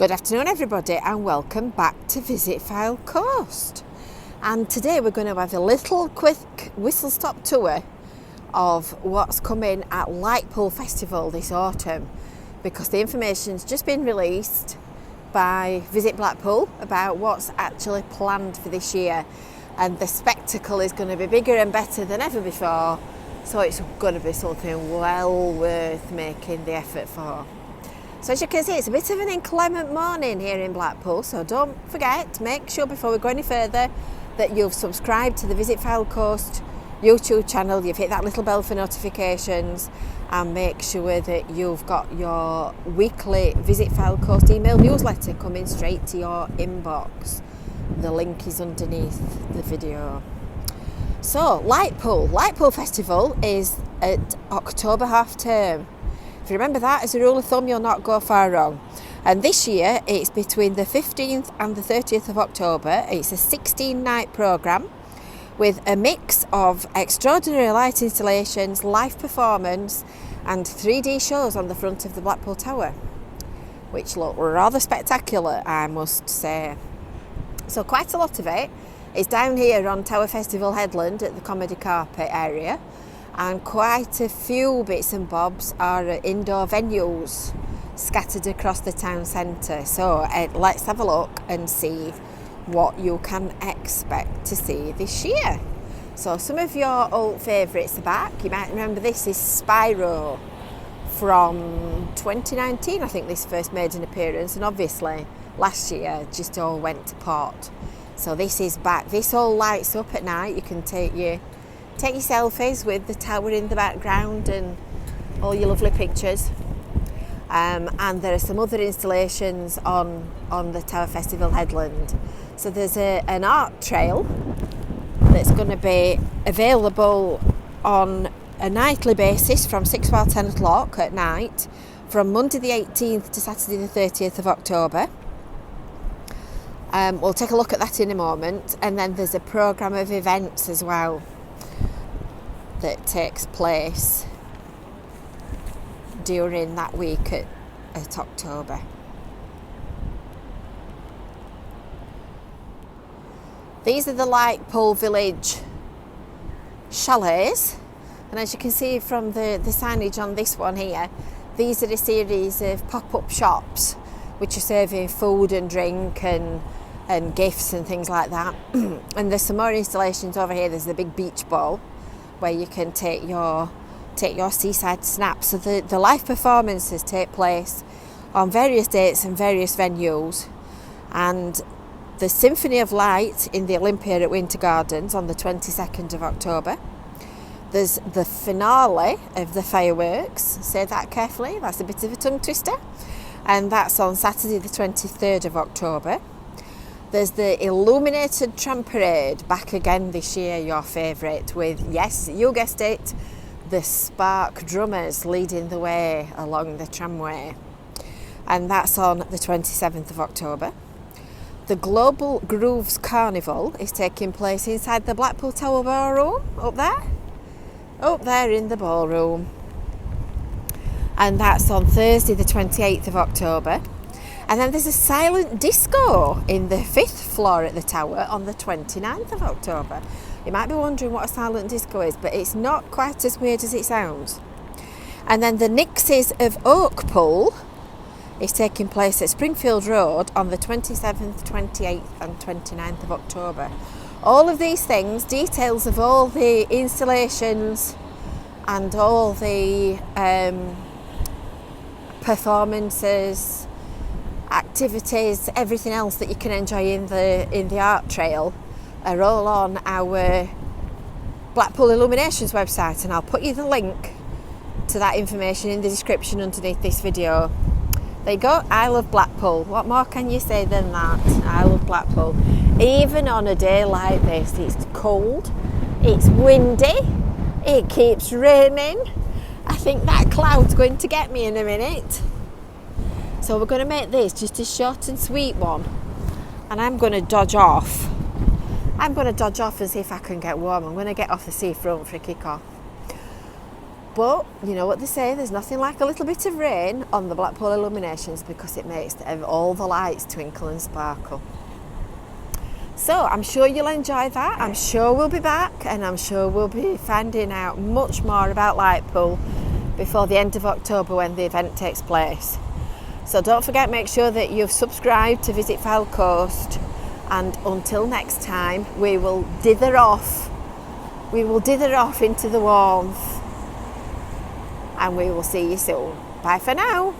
Good afternoon everybody and welcome back to Visit Fylde Coast. And today we're going to have a little quick whistle stop tour of what's coming at Lightpool Festival this autumn, because the information's just been released by Visit Blackpool about what's actually planned for this year, and the spectacle is going to be bigger and better than ever before, so it's going to be something well worth making the effort for. So as you can see, it's a bit of an inclement morning here in Blackpool, so don't forget, make sure before we go any further that you've subscribed to the Visit Fylde Coast YouTube channel, you've hit that little bell for notifications, and make sure that you've got your weekly Visit Fylde Coast email newsletter coming straight to your inbox. The link is underneath the video. So Lightpool Festival is at October half term. If you remember that as a rule of thumb, you'll not go far wrong. And this year it's between the 15th and the 30th of October. It's a 16-night programme with a mix of extraordinary light installations, live performance and 3D shows on the front of the Blackpool Tower, which look rather spectacular, I must say. So quite a lot of it is down here on Tower Festival Headland at the Comedy Carpet area, and quite a few bits and bobs are indoor venues scattered across the town centre. So let's have a look and see what you can expect to see this year. So some of your old favourites are back. You might remember this is Spyro from 2019. I think this first made an appearance, and obviously last year just all went to pot. So this is back. This all lights up at night. You can take your selfies with the tower in the background and all your lovely pictures. And there are some other installations on the Tower Festival Headland. So there's an art trail that's going to be available on a nightly basis from 6 till 10 o'clock at night from Monday the 18th to Saturday the 30th of October. We'll take a look at that in a moment. And then there's a programme of events as well that takes place during that week at October. These are the Lightpool Village chalets, and as you can see from the signage on this one here, these are a series of pop-up shops which are serving food and drink and gifts and things like that. And there's some more installations over here. There's the big beach ball where you can take your seaside snaps. So the live performances take place on various dates and various venues, and the Symphony of Light in the Olympia at Winter Gardens on the 22nd of October. There's the finale of the fireworks, say that carefully, that's a bit of a tongue twister, and that's on Saturday the 23rd of October. There's the Illuminated Tram Parade, back again this year, your favourite, with, yes, you guessed it, the Spark Drummers leading the way along the tramway. And that's on the 27th of October. The Global Grooves Carnival is taking place inside the Blackpool Tower Ballroom, up there in the ballroom. And that's on Thursday the 28th of October. And then there's a silent disco in the 5th floor at the tower on the 29th of October. You might be wondering what a silent disco is, but it's not quite as weird as it sounds. And then the Nixies of Oakpool is taking place at Springfield Road on the 27th, 28th and 29th of October. All of these things, details of all the installations and all the performances, activities, everything else that you can enjoy in the art trail are all on our Blackpool Illuminations website, and I'll put you the link to that information in the description underneath this video. There you go. I love Blackpool. What more can you say than that? I love Blackpool. Even on a day like this, it's cold, it's windy, it keeps raining. I think that cloud's going to get me in a minute. So we're going to make this just a short and sweet one, and I'm going to dodge off. and see if I can get warm. I'm going to get off the seafront for a kick-off. But you know what they say, there's nothing like a little bit of rain on the Blackpool Illuminations because it makes all the lights twinkle and sparkle. So I'm sure you'll enjoy that. I'm sure we'll be back, and I'm sure we'll be finding out much more about Lightpool before the end of October when the event takes place. So don't forget, make sure that you've subscribed to Visit Fylde Coast, and until next time, we will dither off into the warmth, and we will see you soon. Bye for now.